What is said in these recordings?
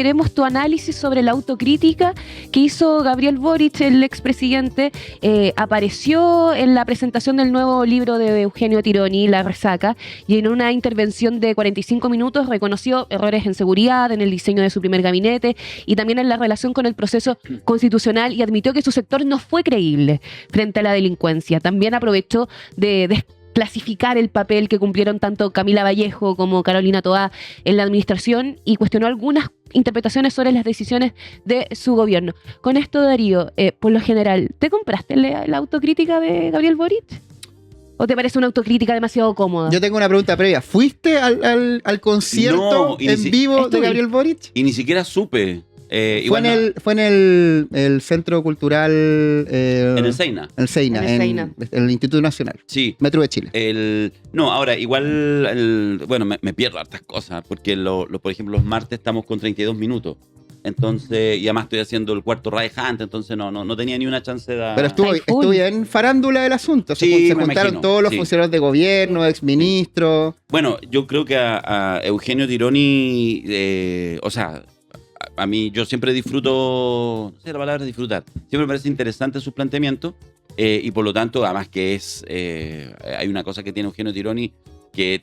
Queremos tu análisis sobre la autocrítica que hizo Gabriel Boric, el expresidente. Apareció en la presentación del nuevo libro de Eugenio Tironi, La Resaca, y en una intervención de 45 minutos reconoció errores en seguridad, en el diseño de su primer gabinete y también en la relación con el proceso constitucional, y admitió que su sector no fue creíble frente a la delincuencia. También aprovechó de clasificar el papel que cumplieron tanto Camila Vallejo como Carolina Toá en la administración y cuestionó algunas interpretaciones sobre las decisiones de su gobierno. Con esto, Darío, por lo general, ¿te compraste la autocrítica de Gabriel Boric? ¿O te parece una autocrítica demasiado cómoda? Yo tengo una pregunta previa. ¿Fuiste al concierto en vivo de Gabriel Boric? Y ni siquiera supe. Fue en el Centro Cultural... en el Seina. En el Instituto Nacional. Sí. Metro de Chile. Ahora, igual, bueno, me pierdo hartas cosas, porque por ejemplo, los martes estamos con 32 minutos. Entonces, y además estoy haciendo el cuarto Raihunt, entonces no tenía ni una chance de... Pero estuvo bien farándula del asunto. Sí, se juntaron todos los funcionarios de gobierno, exministros. Bueno, yo creo que a Eugenio Tironi, a mí, yo siempre disfruto, no sé la palabra disfrutar, siempre me parece interesante su planteamiento, y por lo tanto, además que hay una cosa que tiene Eugenio Tironi que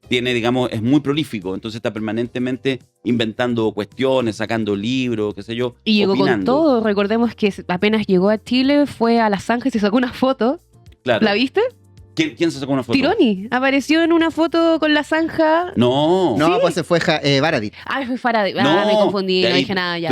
tiene, digamos, es muy prolífico, entonces está permanentemente inventando cuestiones, sacando libros, qué sé yo, y llegó opinando. con todo. Recordemos que apenas llegó a Chile, fue a La Zanja y se sacó una foto. Claro. ¿La viste? ¿Quién se sacó una foto? Tironi. Apareció en una foto con La Zanja. No. No, ¿Sí? pues se fue Baradit. Fue Faraday. Me confundí, no dije nada ya.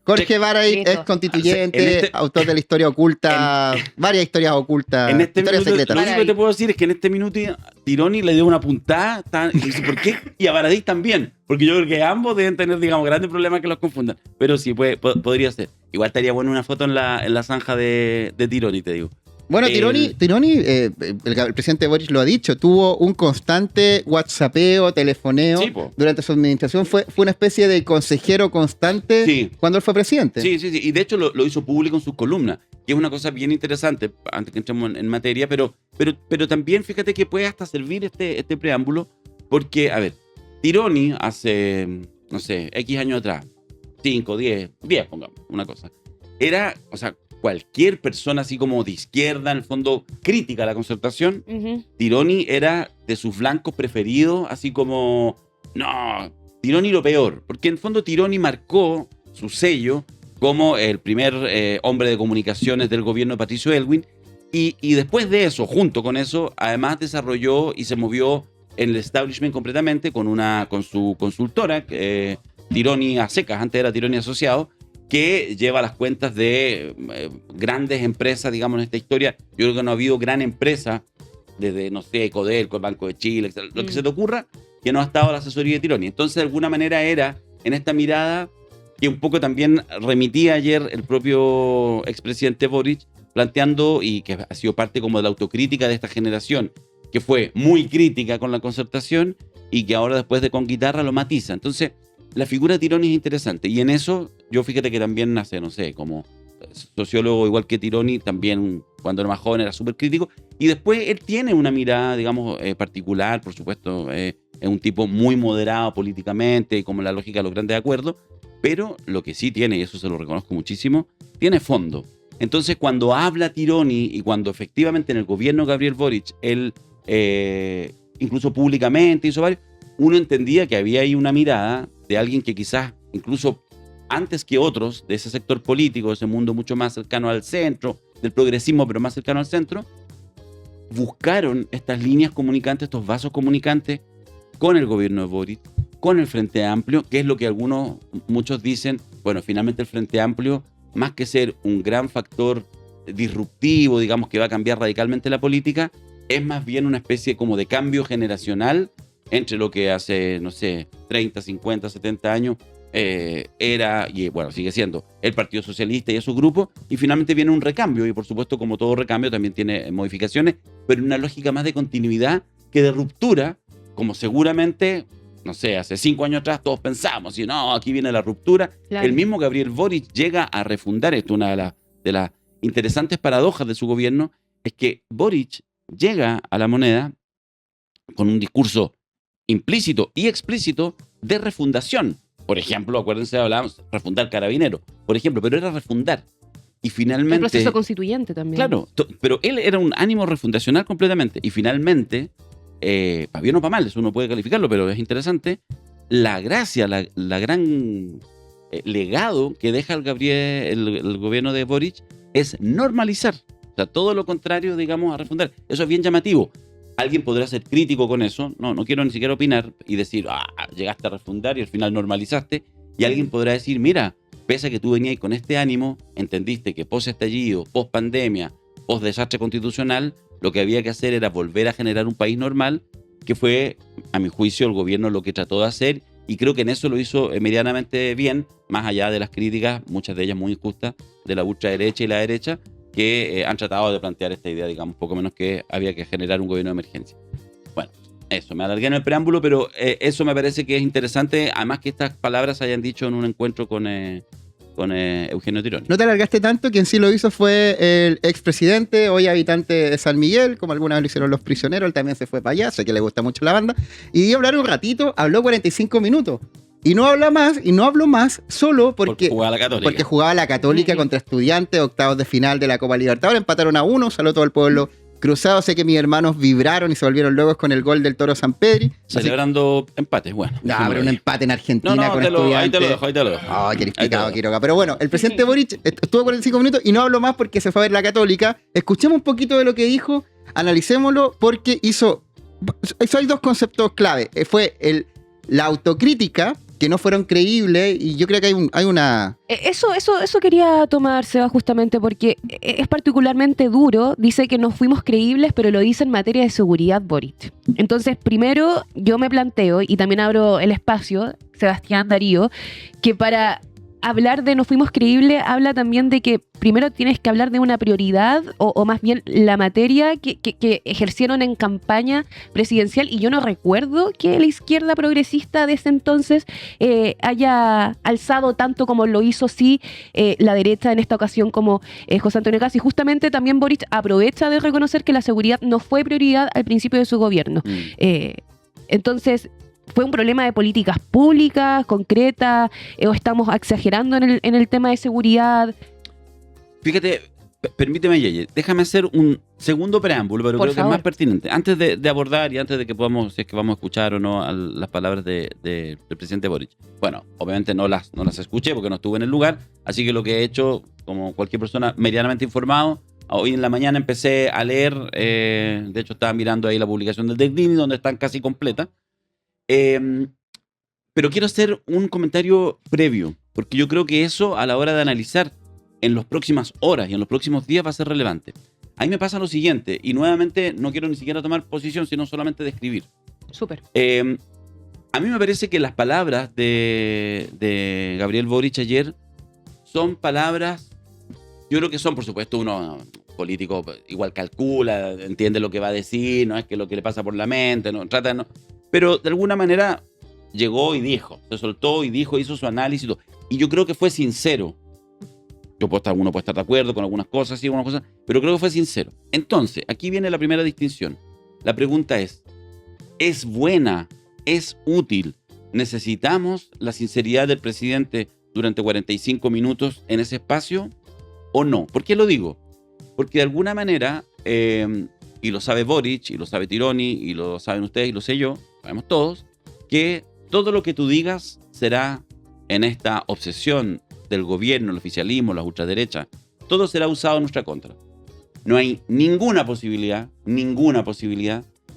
Jorge Baradit es constituyente, autor de la historia oculta, varias historias ocultas, en este historias minuto, secretas. Lo único que te puedo decir es que en este minuto Tironi le dio una puntada, y dice, ¿por qué? Y a Baradit también, porque yo creo que ambos deben tener, digamos, grandes problemas que los confundan, pero sí, podría ser. Igual estaría bueno una foto en la zanja de Tironi, te digo. Bueno, Tironi, el presidente Boric lo ha dicho, tuvo un constante whatsappeo, telefoneo durante su administración. Fue una especie de consejero constante cuando él fue presidente. Sí. Y de hecho lo hizo público en sus columnas, que es una cosa bien interesante, antes que entremos en materia, pero también fíjate que puede hasta servir este preámbulo, porque, a ver, Tironi hace, no sé, X años atrás, 5, 10, pongamos, una cosa, era, o sea, cualquier persona así como de izquierda, en el fondo crítica a la concertación, Tironi era de sus blancos preferidos, así como, no, Tironi lo peor, porque en el fondo Tironi marcó su sello como el primer hombre de comunicaciones del gobierno de Patricio Aylwin, y después de eso, junto con eso, además desarrolló y se movió en el establishment completamente con su consultora, Tironi a secas, antes era Tironi Asociado, que lleva las cuentas de grandes empresas, digamos, en esta historia. Yo creo que no ha habido gran empresa, desde, no sé, Codelco, el Banco de Chile, etc., lo que se te ocurra, que no ha estado a la asesoría de Tironi. Entonces, de alguna manera era, en esta mirada, que un poco también remitía ayer el propio expresidente Boric, planteando, y que ha sido parte como de la autocrítica de esta generación, que fue muy crítica con la concertación, y que ahora después de Con Guitarra lo matiza. Entonces, la figura de Tironi es interesante, y en eso yo fíjate que también nace, no sé, como sociólogo igual que Tironi, también cuando era más joven era súper crítico, y después él tiene una mirada, digamos, particular, por supuesto, es un tipo muy moderado políticamente, como la lógica de los grandes acuerdos, pero lo que sí tiene, y eso se lo reconozco muchísimo, tiene fondo. Entonces, cuando habla Tironi y cuando efectivamente en el gobierno de Gabriel Boric, él incluso públicamente hizo varios, uno entendía que había ahí una mirada de alguien que quizás incluso antes que otros de ese sector político, de ese mundo mucho más cercano al centro, del progresismo pero más cercano al centro, buscaron estas líneas comunicantes, estos vasos comunicantes con el gobierno de Boric, con el Frente Amplio, que es lo que muchos dicen, bueno, finalmente el Frente Amplio, más que ser un gran factor disruptivo, digamos, que va a cambiar radicalmente la política, es más bien una especie como de cambio generacional entre lo que hace, no sé, 30, 50, 70 años era, y bueno, sigue siendo el Partido Socialista y su grupo, y finalmente viene un recambio, y por supuesto, como todo recambio, también tiene modificaciones, pero en una lógica más de continuidad que de ruptura, como seguramente, no sé, hace 5 años atrás todos pensamos, y no, aquí viene la ruptura. Claro. El mismo Gabriel Boric llega a refundar esto. Una de las interesantes paradojas de su gobierno es que Boric llega a La Moneda con un discurso implícito y explícito de refundación. Por ejemplo, acuérdense, hablábamos de refundar Carabineros, por ejemplo, pero era refundar. Y finalmente... El proceso constituyente también. Claro, pero él era un ánimo refundacional completamente. Y finalmente, para bien o para mal, eso uno puede calificarlo, pero es interesante, la gracia, la gran legado que deja el gobierno de Boric es normalizar. O sea, todo lo contrario, digamos, a refundar. Eso es bien llamativo. Alguien podrá ser crítico con eso, no quiero ni siquiera opinar y decir, llegaste a refundar y al final normalizaste. Y alguien podrá decir, mira, pese a que tú venías con este ánimo, entendiste que post-estallido, post-pandemia, post-desastre constitucional, lo que había que hacer era volver a generar un país normal, que fue, a mi juicio, el gobierno lo que trató de hacer, y creo que en eso lo hizo medianamente bien, más allá de las críticas, muchas de ellas muy injustas, de la ultraderecha y la derecha, que han tratado de plantear esta idea, digamos, poco menos que había que generar un gobierno de emergencia. Bueno, eso, me alargué en el preámbulo, pero eso me parece que es interesante, además que estas palabras se hayan dicho en un encuentro con Eugenio Tironi. No te alargaste tanto, quien sí lo hizo fue el expresidente, hoy habitante de San Miguel, como alguna vez lo hicieron los prisioneros, él también se fue para allá, sé que le gusta mucho la banda, y dio a hablar un ratito, habló 45 minutos. Y no habló más solo porque jugaba la Católica contra Estudiantes, octavos de final de la Copa Libertadores, empataron a 1, salió todo el pueblo cruzado. Sé que mis hermanos vibraron y se volvieron locos con el gol del Toro Sampedri. Celebrando empates, bueno. No, pero un empate en Argentina con Estudiantes. Ahí te lo dejo. Oh, qué picado, Quiroga. Pero bueno, el presidente Boric estuvo 45 minutos y no habló más porque se fue a ver la Católica. Escuchemos un poquito de lo que dijo, analicémoslo, porque hay dos conceptos clave. Fue la autocrítica, que no fueron creíbles, y yo creo que hay una... Eso quería tomar, Seba, justamente porque es particularmente duro. Dice que no fuimos creíbles, pero lo dice en materia de seguridad, Boric. Entonces, primero, yo me planteo, y también abro el espacio, Sebastián, Darío, que para hablar de no fuimos creíbles, habla también de que primero tienes que hablar de una prioridad, o más bien la materia que ejercieron en campaña presidencial, y yo no recuerdo que la izquierda progresista de ese entonces haya alzado tanto como lo hizo la derecha en esta ocasión, como José Antonio Kast. Y justamente también Boric aprovecha de reconocer que la seguridad no fue prioridad al principio de su gobierno. Entonces, ¿fue un problema de políticas públicas, concretas, o estamos exagerando en el tema de seguridad? Fíjate, permíteme, Yeye, déjame hacer un segundo preámbulo, pero creo que es más pertinente. Antes de abordar y antes de que podamos, si es que vamos a escuchar o no las palabras del presidente Boric. Bueno, obviamente no las escuché porque no estuve en el lugar, así que lo que he hecho, como cualquier persona medianamente informado, hoy en la mañana empecé a leer, de hecho estaba mirando ahí la publicación del Declini, donde están casi completas. Pero quiero hacer un comentario previo, porque yo creo que eso, a la hora de analizar en las próximas horas y en los próximos días, va a ser relevante. A mí me pasa lo siguiente, y nuevamente no quiero ni siquiera tomar posición, sino solamente describir. Súper. A mí me parece que las palabras de Gabriel Boric ayer son palabras, yo creo que son, por supuesto, uno político igual calcula, entiende lo que va a decir, no es que lo que le pasa por la mente, no trata de no... Pero de alguna manera llegó y dijo, se soltó y dijo, hizo su análisis y todo. Y yo creo que fue sincero. Uno puede estar de acuerdo con algunas cosas, sí, algunas cosas, pero creo que fue sincero. Entonces, aquí viene la primera distinción. La pregunta ¿es buena? ¿Es útil? ¿Necesitamos la sinceridad del presidente durante 45 minutos en ese espacio o no? ¿Por qué lo digo? Porque de alguna manera, y lo sabe Boric, y lo sabe Tironi, y lo saben ustedes, y lo sé yo, sabemos todos, que todo lo que tú digas será, en esta obsesión del gobierno, el oficialismo, la ultraderecha, todo será usado en nuestra contra. No hay ninguna posibilidad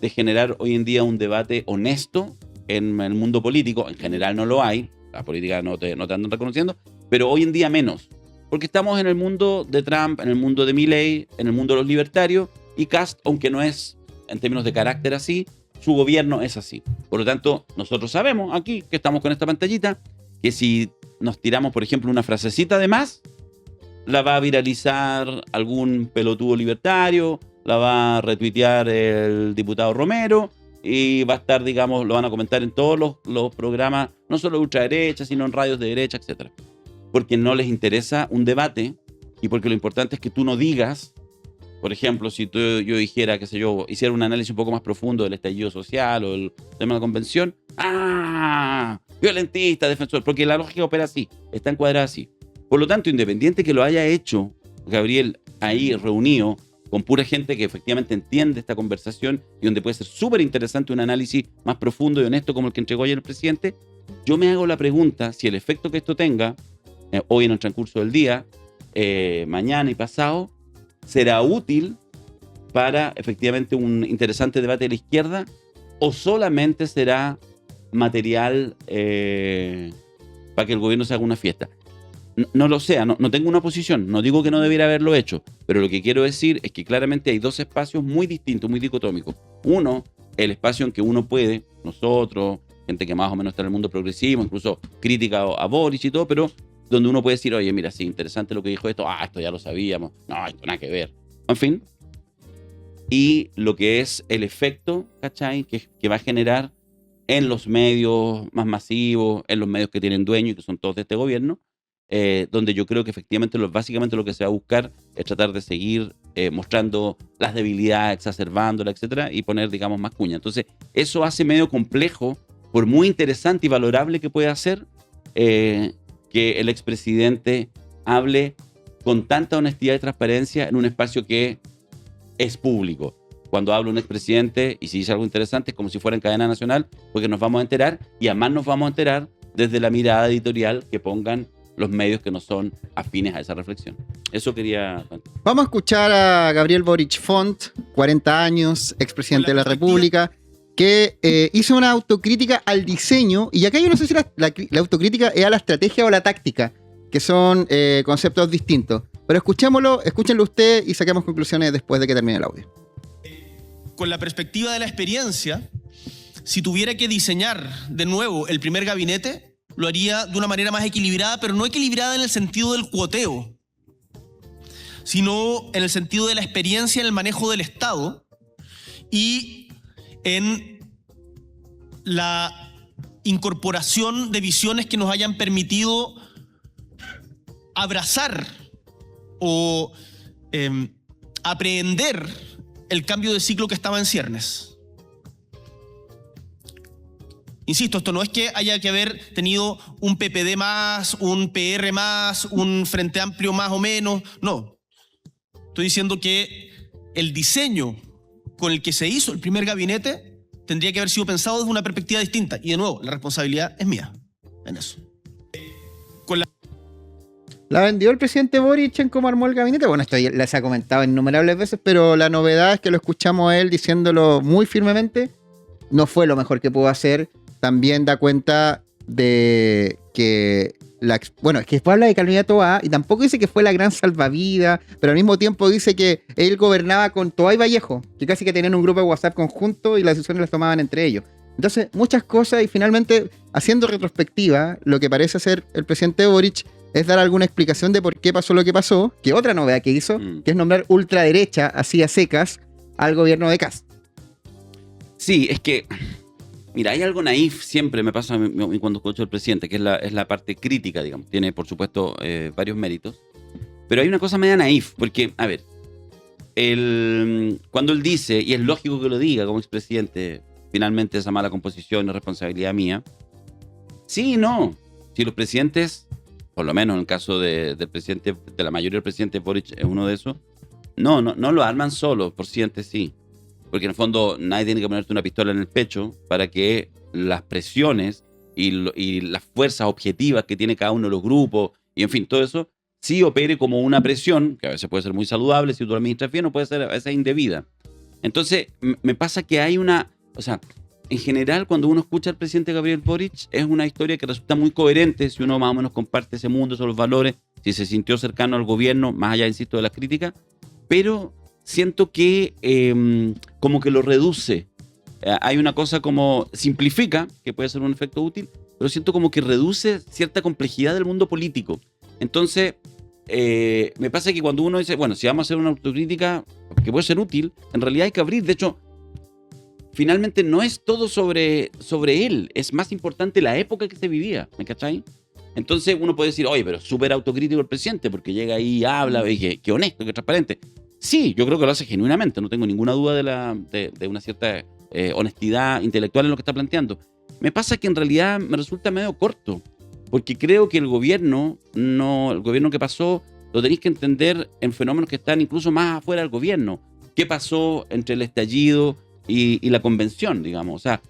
de generar hoy en día un debate honesto en el mundo político. En general no lo hay, la política no te andan reconociendo, pero hoy en día menos. Porque estamos en el mundo de Trump, en el mundo de Milei, en el mundo de los libertarios, y Kast, aunque no es en términos de carácter así, su gobierno es así. Por lo tanto, nosotros sabemos aquí, que estamos con esta pantallita, que si nos tiramos, por ejemplo, una frasecita de más, la va a viralizar algún pelotudo libertario, la va a retuitear el diputado Romero, y va a estar, digamos, lo van a comentar en todos los programas, no solo de ultraderecha, sino en radios de derecha, etc. Porque no les interesa un debate, y porque lo importante es que tú no digas, por ejemplo, si yo dijera, qué sé yo, hiciera un análisis un poco más profundo del estallido social o el tema de la convención, violentista, defensor, porque la lógica opera así, está encuadrada así. Por lo tanto, independiente que lo haya hecho Gabriel ahí reunido con pura gente que efectivamente entiende esta conversación y donde puede ser súper interesante un análisis más profundo y honesto como el que entregó ayer el presidente, yo me hago la pregunta si el efecto que esto tenga hoy en el transcurso del día, mañana y pasado, será útil para efectivamente un interesante debate de la izquierda o solamente será material para que el gobierno se haga una fiesta. No lo sé, no tengo una posición, no digo que no debiera haberlo hecho, pero lo que quiero decir es que claramente hay dos espacios muy distintos, muy dicotómicos. Uno, el espacio en que uno puede, nosotros, gente que más o menos está en el mundo progresivo, incluso crítica a Boric y todo, pero donde uno puede decir, oye, mira, sí, interesante lo que dijo esto, esto ya lo sabíamos, no, esto nada que ver. En fin. Y lo que es el efecto, ¿cachai? Que va a generar en los medios más masivos, en los medios que tienen dueño y que son todos de este gobierno, donde yo creo que efectivamente básicamente lo que se va a buscar es tratar de seguir mostrando las debilidades, exacerbándolas, etcétera, y poner, digamos, más cuña. Entonces, eso hace medio complejo, por muy interesante y valorable que pueda ser, que el expresidente hable con tanta honestidad y transparencia en un espacio que es público. Cuando habla un expresidente y si dice algo interesante es como si fuera en cadena nacional, porque nos vamos a enterar y además nos vamos a enterar desde la mirada editorial que pongan los medios que no son afines a esa reflexión. Eso quería... Vamos a escuchar a Gabriel Boric Font, 40 años, expresidente de la República, que hizo una autocrítica al diseño, y acá yo no sé si la autocrítica es a la estrategia o la táctica, que son conceptos distintos. Pero escuchémoslo, escúchenlo usted y saquemos conclusiones después de que termine el audio. Con la perspectiva de la experiencia, si tuviera que diseñar de nuevo el primer gabinete, lo haría de una manera más equilibrada, pero no equilibrada en el sentido del cuoteo, sino en el sentido de la experiencia en el manejo del Estado y en la incorporación de visiones que nos hayan permitido abrazar o aprehender el cambio de ciclo que estaba en ciernes. Insisto, esto no es que haya que haber tenido un PPD más, un PR más, un Frente Amplio más o menos, no. Estoy diciendo que el diseño con el que se hizo el primer gabinete tendría que haber sido pensado desde una perspectiva distinta. Y de nuevo, la responsabilidad es mía en eso. ¿La vendió el presidente Boric en cómo armó el gabinete? Bueno, esto ya les ha comentado innumerables veces, pero la novedad es que lo escuchamos a él diciéndolo muy firmemente. No fue lo mejor que pudo hacer. También da cuenta de que... Bueno, es que después habla de Carolina Toá y tampoco dice que fue la gran salvavidas, pero al mismo tiempo dice que él gobernaba con Toá y Vallejo, que casi que tenían un grupo de WhatsApp conjunto y las decisiones las tomaban entre ellos. Entonces, muchas cosas y finalmente, haciendo retrospectiva, lo que parece hacer el presidente Boric es dar alguna explicación de por qué pasó lo que pasó, que otra novedad que hizo, que es nombrar ultraderecha, así a secas, al gobierno de Kast. Sí, es que, mira, hay algo naif, siempre me pasa a mí cuando escucho al presidente, que es la parte crítica, digamos. Tiene, por supuesto, varios méritos. Pero hay una cosa media naif, porque, a ver, cuando él dice, y es lógico que lo diga como expresidente, finalmente esa mala composición es responsabilidad mía. Sí y no. Si los presidentes, por lo menos en el caso del presidente, de la mayoría del presidente Boric es uno de esos, no lo arman solos, por presidente sí. Porque en el fondo nadie tiene que ponerte una pistola en el pecho para que las presiones y las fuerzas objetivas que tiene cada uno de los grupos, y en fin, todo eso, sí opere como una presión, que a veces puede ser muy saludable si tú lo administras bien, o puede ser a veces indebida. Entonces, me pasa que hay una... O sea, en general, cuando uno escucha al presidente Gabriel Boric, es una historia que resulta muy coherente si uno más o menos comparte ese mundo, esos valores, si se sintió cercano al gobierno, más allá, insisto, de las críticas, pero siento que como que lo reduce. Hay una cosa como simplifica, que puede ser un efecto útil, pero siento como que reduce cierta complejidad del mundo político. Entonces, me pasa que cuando uno dice, bueno, si vamos a hacer una autocrítica que puede ser útil, en realidad hay que abrir. De hecho, finalmente no es todo sobre él, es más importante la época que se vivía, ¿me cachai? Entonces uno puede decir, oye, pero súper autocrítico el presidente, porque llega ahí, habla, y que honesto, que transparente. Sí, yo creo que lo hace genuinamente, no tengo ninguna duda de una cierta honestidad intelectual en lo que está planteando. Me pasa que en realidad me resulta medio corto, porque creo que el gobierno que pasó, lo tenéis que entender en fenómenos que están incluso más afuera del gobierno. ¿Qué pasó entre el estallido y la convención, digamos? O sea,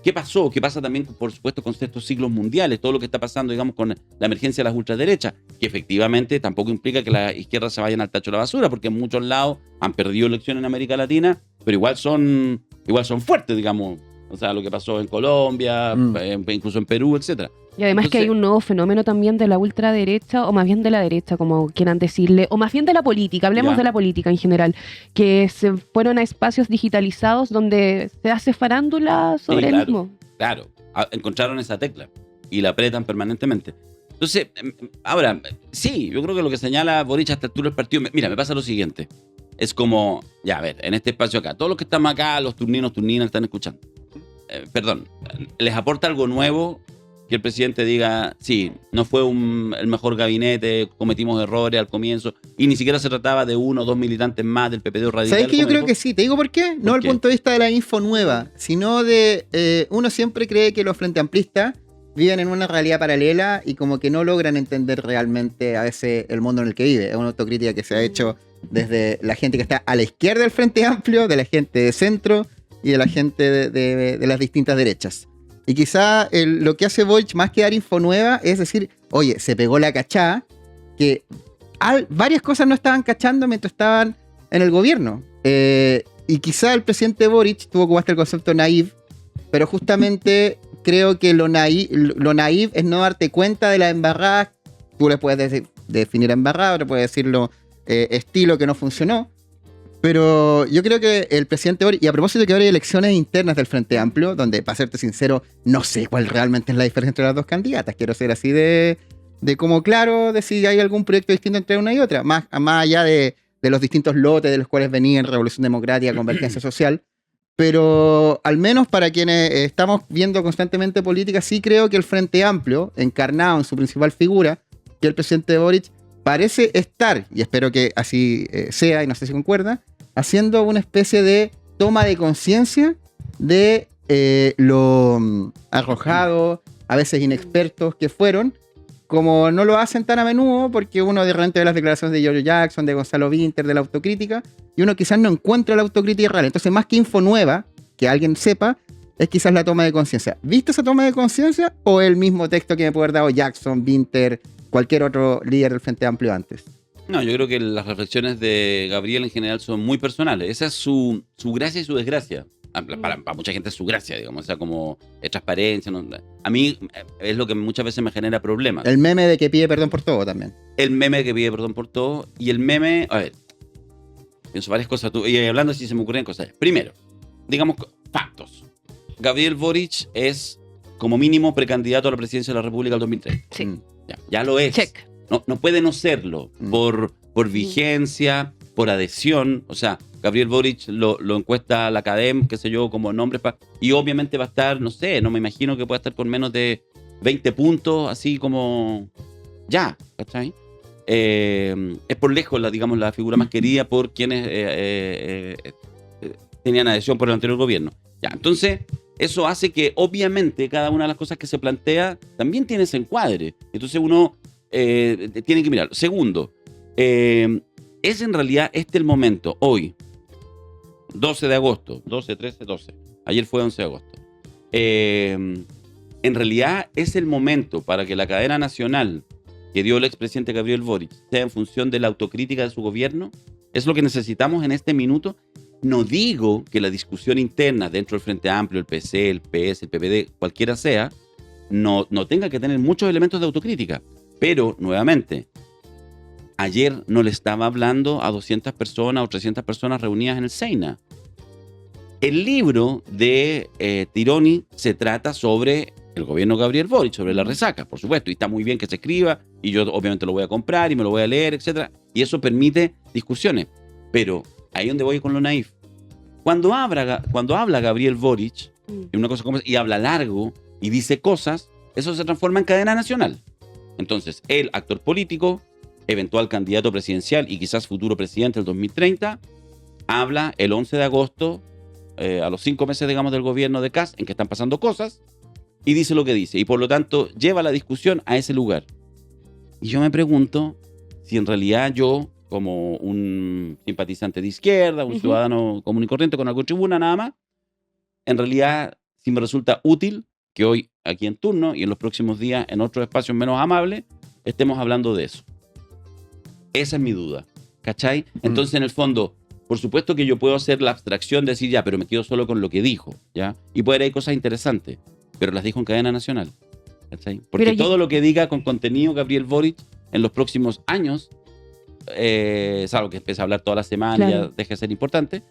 ¿qué pasó? ¿Qué pasa también, por supuesto, con estos ciclos mundiales? Todo lo que está pasando, digamos, con la emergencia de las ultraderechas, que efectivamente tampoco implica que las izquierdas se vayan al tacho de la basura, porque en muchos lados han perdido elecciones en América Latina, pero igual son fuertes, digamos. O sea, lo que pasó en Colombia, incluso en Perú, etcétera. Y además que hay un nuevo fenómeno también de la ultraderecha, o más bien de la derecha, como quieran decirle, o más bien de la política, hablemos de la política en general, que se fueron a espacios digitalizados donde se hace farándula sobre el mismo. Claro, encontraron esa tecla y la apretan permanentemente. Entonces, ahora, sí, yo creo que lo que señala Boric a esta altura del partido, mira, me pasa lo siguiente, es como, ya, a ver, en este espacio acá, todos los que estamos acá, los turninos, turninas que están escuchando, ¿les aporta algo nuevo que el presidente diga, sí, no fue el mejor gabinete, cometimos errores al comienzo, y ni siquiera se trataba de 1 o 2 militantes más del PPD o radical? ¿Sabes qué? Yo creo que sí. ¿Te digo por qué? No desde el punto de vista de la info nueva, sino de... uno siempre cree que los frente amplistas viven en una realidad paralela y como que no logran entender realmente a veces el mundo en el que vive. Es una autocrítica que se ha hecho desde la gente que está a la izquierda del Frente Amplio, de la gente de centro y de la gente de las distintas derechas. Y quizá lo que hace Boric, más que dar info nueva, es decir, oye, se pegó la cachá, que varias cosas no estaban cachando mientras estaban en el gobierno. Y quizá el presidente Boric tuvo que el concepto naive, pero justamente creo que lo naive es no darte cuenta de la embarrada. Tú le puedes definir embarrada, le puedes decirlo estilo que no funcionó. Pero yo creo que el presidente Boric, y a propósito de que ahora hay elecciones internas del Frente Amplio, donde, para serte sincero, no sé cuál realmente es la diferencia entre las dos candidatas. Quiero ser así de como claro, de si hay algún proyecto distinto entre una y otra, más allá de los distintos lotes de los cuales venían Revolución Democrática, Convergencia Social. Pero al menos para quienes estamos viendo constantemente política, sí creo que el Frente Amplio, encarnado en su principal figura, que el presidente Boric, parece estar, y espero que así sea, y no sé si concuerda, haciendo una especie de toma de conciencia de lo arrojado, a veces inexpertos que fueron, como no lo hacen tan a menudo, porque uno de repente ve las declaraciones de Giorgio Jackson, de Gonzalo Vinter, de la autocrítica, y uno quizás no encuentra la autocrítica real. Entonces, más que info nueva, que alguien sepa, es quizás la toma de conciencia. ¿Viste esa toma de conciencia o el mismo texto que me puede haber dado Jackson, Vinter, cualquier otro líder del Frente Amplio antes? No, yo creo que las reflexiones de Gabriel en general son muy personales. Esa es su gracia y su desgracia. Para mucha gente es su gracia, digamos, o sea, como transparencia. ¿No? A mí es lo que muchas veces me genera problemas. El meme de que pide perdón por todo también. El meme de que pide perdón por todo y el meme, a ver, pienso varias cosas, y hablando si se me ocurren cosas. Primero, digamos, factos. Gabriel Boric es, como mínimo, precandidato a la presidencia de la República del 2030. Sí. Ya lo es. Check. No puede no serlo por vigencia, por adhesión. O sea, Gabriel Boric lo encuesta la Academ, qué sé yo, como nombres. Y obviamente va a estar, no sé, no me imagino que pueda estar con menos de 20 puntos, así como ya, ¿cachai? Es por lejos, la figura más querida por quienes tenían adhesión por el anterior gobierno. Ya, entonces, eso hace que obviamente cada una de las cosas que se plantea también tiene ese encuadre. Entonces uno tiene que mirar. Segundo, es en realidad el momento, hoy, 12 de agosto, 12, 13, 12, ayer fue 11 de agosto, en realidad es el momento para que la cadena nacional que dio el expresidente Gabriel Boric sea en función de la autocrítica de su gobierno. Es lo que necesitamos en este minuto. No digo que la discusión interna dentro del Frente Amplio, el PC, el PS, el PPD, cualquiera sea, no tenga que tener muchos elementos de autocrítica. Pero, nuevamente, ayer no le estaba hablando a 200 personas o 300 personas reunidas en el Seina. El libro de Tironi se trata sobre el gobierno Gabriel Boric, sobre la resaca, por supuesto, y está muy bien que se escriba, y yo obviamente lo voy a comprar y me lo voy a leer, etc. Y eso permite discusiones. Pero ahí es donde voy con lo naif. Cuando habla Gabriel Boric, en una cosa como y habla largo y dice cosas, eso se transforma en cadena nacional. Entonces, el actor político, eventual candidato presidencial y quizás futuro presidente del 2030, habla el 11 de agosto, a los 5 meses, digamos, del gobierno de Kast, en que están pasando cosas, y dice lo que dice. Y por lo tanto, lleva la discusión a ese lugar. Y yo me pregunto si en realidad yo, como un simpatizante de izquierda, un ciudadano común y corriente con algo tribuna nada más, en realidad si me resulta útil que hoy aquí en turno y en los próximos días en otros espacios menos amables estemos hablando de eso. Esa es mi duda, ¿cachai? Entonces, en el fondo, por supuesto que yo puedo hacer la abstracción de decir ya, pero me quedo solo con lo que dijo, ¿ya? Y puede haber cosas interesantes, pero las dijo en cadena nacional, ¿cachai? Porque todo lo que diga con contenido Gabriel Boric en los próximos años, salvo que empiece a hablar toda la semana y ya deje de ser importante,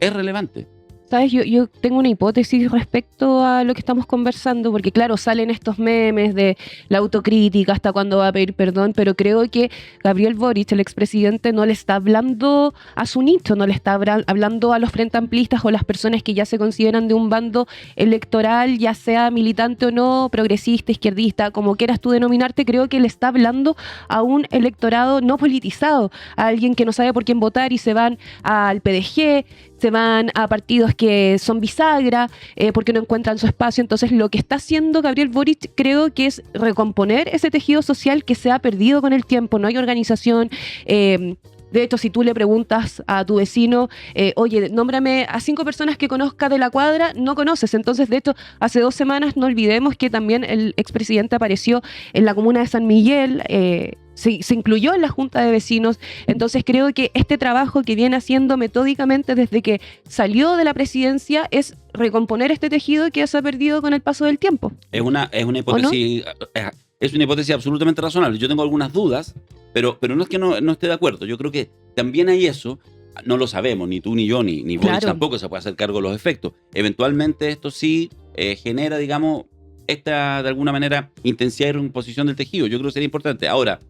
es relevante. ¿Sabes? Yo tengo una hipótesis respecto a lo que estamos conversando, porque claro, salen estos memes de la autocrítica, hasta cuándo va a pedir perdón, pero creo que Gabriel Boric, el expresidente, no le está hablando a su nicho, no le está hablando a los frente amplistas o las personas que ya se consideran de un bando electoral, ya sea militante o no, progresista, izquierdista, como quieras tú denominarte. Creo que le está hablando a un electorado no politizado, a alguien que no sabe por quién votar y se van al PDG, se van a partidos que son bisagra, porque no encuentran su espacio. Entonces, lo que está haciendo Gabriel Boric creo que es recomponer ese tejido social que se ha perdido con el tiempo. No hay organización. De hecho, si tú le preguntas a tu vecino, oye, nómbrame a 5 personas que conozca de la cuadra, no conoces. Entonces, de hecho, hace 2 semanas, no olvidemos que también el expresidente apareció en la comuna de San Miguel, se incluyó en la Junta de Vecinos. Entonces creo que este trabajo que viene haciendo metódicamente desde que salió de la presidencia es recomponer este tejido que se ha perdido con el paso del tiempo. Es una hipótesis, es una hipótesis absolutamente razonable. Yo tengo algunas dudas, pero no es que no esté de acuerdo. Yo creo que también hay eso. No lo sabemos, ni tú ni yo, ni Boric tampoco se puede hacer cargo de los efectos. Eventualmente esto sí genera, digamos, esta, de alguna manera, intensidad y recomposición del tejido. Yo creo que sería importante. Ahora,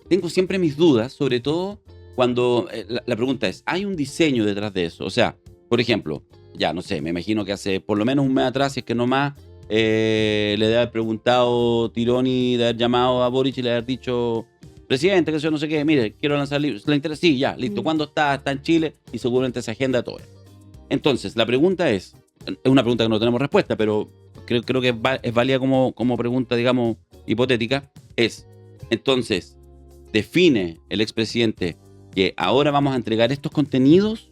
tengo siempre mis dudas, sobre todo cuando la pregunta es, ¿hay un diseño detrás de eso? O sea, por ejemplo, ya no sé, me imagino que hace por lo menos un mes atrás, si es que no más, le debe haber preguntado Tironi, de haber llamado a Boric y le haber dicho, presidente, que yo no sé qué, mire, quiero lanzar libros. ¿Le interesa? Sí, ya, listo. ¿Cuándo está? Está en Chile y seguramente se agenda todo. Entonces, la pregunta es una pregunta que no tenemos respuesta, pero creo que es válida como pregunta, digamos, hipotética, es, entonces, ¿define el expresidente que ahora vamos a entregar estos contenidos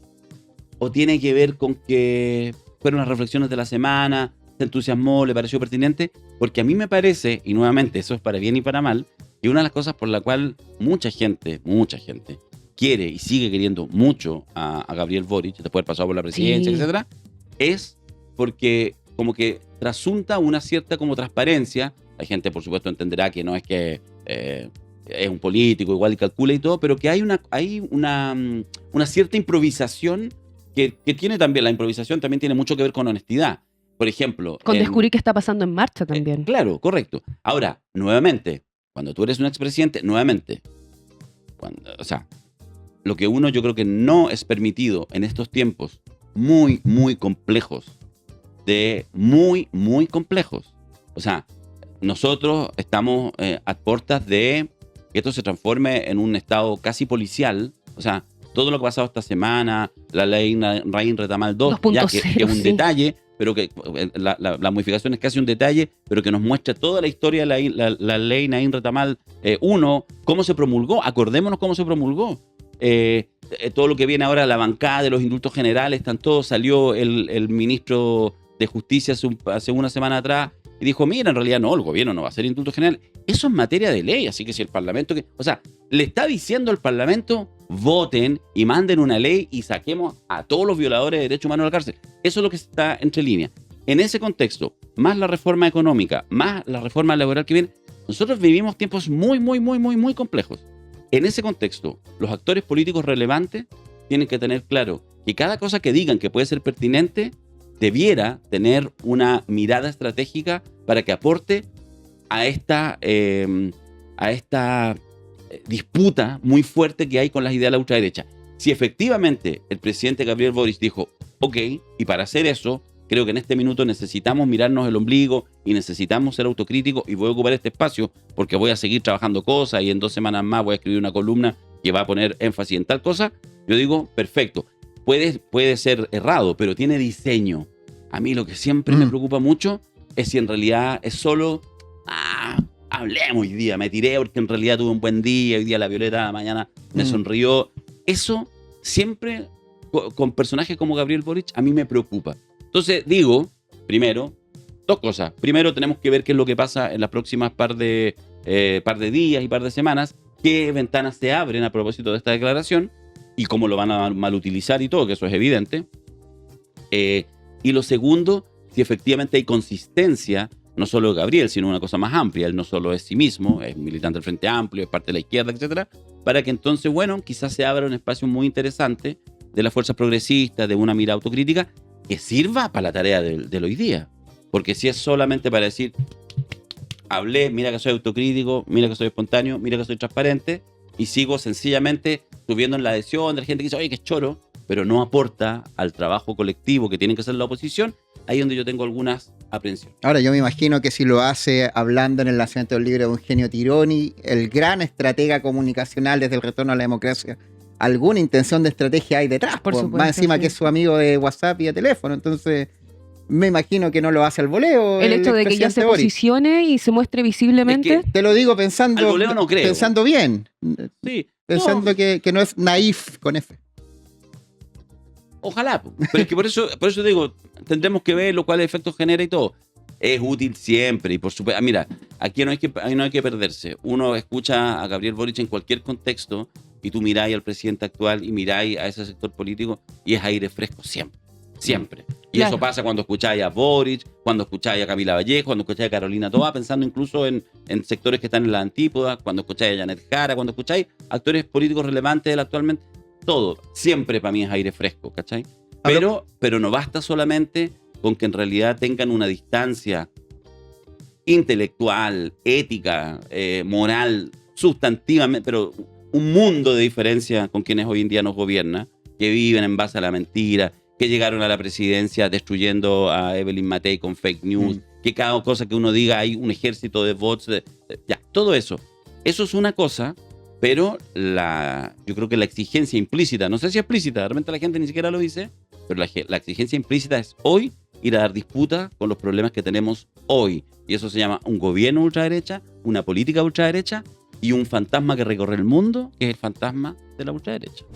o tiene que ver con que fueron las reflexiones de la semana, se entusiasmó, le pareció pertinente? Porque a mí me parece, y nuevamente eso es para bien y para mal, que una de las cosas por la cual mucha gente quiere y sigue queriendo mucho a Gabriel Boric, después de haber pasado por la presidencia, etcétera, es porque como que trasunta una cierta como transparencia. La gente, por supuesto, entenderá que no es que es un político, igual calcula y todo, pero que hay una cierta improvisación que tiene también, la improvisación también tiene mucho que ver con honestidad. Por ejemplo... Con descubrir qué está pasando en marcha también. Claro, correcto. Ahora, nuevamente, cuando tú eres un expresidente, o sea, lo que uno yo creo que no es permitido en estos tiempos muy, muy complejos, muy complejos. O sea, nosotros estamos a puertas de que esto se transforme en un estado casi policial. O sea, todo lo que ha pasado esta semana, la ley Naín Retamal 2, ya que es un detalle, pero que la modificación es casi un detalle, pero que nos muestra toda la historia de la ley Naín Retamal 1, cómo se promulgó. Acordémonos cómo se promulgó. Todo lo que viene ahora, la bancada de los indultos generales, salió el ministro de Justicia hace una semana atrás y dijo, mira, en realidad no, el gobierno no va a hacer indultos generales. Eso es materia de ley, así que si el Parlamento... O sea, le está diciendo al Parlamento, voten y manden una ley y saquemos a todos los violadores de derechos humanos de la cárcel. Eso es lo que está entre líneas. En ese contexto, más la reforma económica, más la reforma laboral que viene, nosotros vivimos tiempos muy complejos. En ese contexto, los actores políticos relevantes tienen que tener claro que cada cosa que digan que puede ser pertinente debiera tener una mirada estratégica para que aporte a esta disputa muy fuerte que hay con las ideas de la ultraderecha. Si efectivamente el presidente Gabriel Boric dijo, ok, y para hacer eso, creo que en este minuto necesitamos mirarnos el ombligo y necesitamos ser autocríticos, y voy a ocupar este espacio porque voy a seguir trabajando cosas y en 2 semanas más voy a escribir una columna que va a poner énfasis en tal cosa, yo digo, perfecto. Puede ser errado, pero tiene diseño. A mí lo que siempre me preocupa mucho es si en realidad es solo, hablemos hoy día, me tiré porque en realidad tuve un buen día, hoy día la Violeta mañana me sonrió. Eso siempre, con personajes como Gabriel Boric, a mí me preocupa. Entonces digo, primero, dos cosas. Primero tenemos que ver qué es lo que pasa en las próximas par de días y par de semanas, qué ventanas se abren a propósito de esta declaración y cómo lo van a malutilizar y todo, que eso es evidente. Y lo segundo, si efectivamente hay consistencia, no solo de Gabriel, sino una cosa más amplia. Él no solo es sí mismo, es militante del Frente Amplio, es parte de la izquierda, etcétera, para que entonces, bueno, quizás se abra un espacio muy interesante de las fuerzas progresistas, de una mirada autocrítica, que sirva para la tarea del hoy día. Porque si es solamente para decir, hablé, mira que soy autocrítico, mira que soy espontáneo, mira que soy transparente, y sigo sencillamente subiendo en la adhesión de la gente que dice, oye, que es choro, pero no aporta al trabajo colectivo que tiene que hacer la oposición, ahí es donde yo tengo algunas aprensiones. Ahora, yo me imagino que si lo hace hablando en el lanzamiento del libro de Eugenio Tironi, el gran estratega comunicacional desde el retorno a la democracia, alguna intención de estrategia hay detrás, por supuesto, más encima sí. que es su amigo de WhatsApp y de teléfono, entonces me imagino que no lo hace al voleo. El hecho de que ya se posicione y se muestre visiblemente. Es que te lo digo pensando, al voleo no creo. Pensando bien, Sí, pensando que no es naif con F. Ojalá, pero es que por eso digo, tendremos que ver lo cual efectos genera y todo. Es útil siempre y por supuesto, mira, aquí no hay que perderse. Uno escucha a Gabriel Boric en cualquier contexto y tú miráis al presidente actual y miráis a ese sector político y es aire fresco siempre. Y claro. Eso pasa cuando escucháis a Boric, cuando escucháis a Camila Vallejo, cuando escucháis a Carolina Toá, pensando incluso en sectores que están en la antípoda, cuando escucháis a Janet Jara, cuando escucháis actores políticos relevantes actualmente. Todo, siempre para mí es aire fresco, ¿cachai? Pero no basta solamente con que en realidad tengan una distancia intelectual, ética, moral, sustantivamente, pero un mundo de diferencia con quienes hoy en día nos gobiernan, que viven en base a la mentira, que llegaron a la presidencia destruyendo a Evelyn Matei con fake news, que cada cosa que uno diga hay un ejército de bots, ya, todo eso. Eso es una cosa. Pero yo creo que la exigencia implícita, no sé si explícita, realmente la gente ni siquiera lo dice, pero la exigencia implícita es hoy ir a dar disputa con los problemas que tenemos hoy. Y eso se llama un gobierno ultraderecha, una política ultraderecha y un fantasma que recorre el mundo, que es el fantasma de la ultraderecha.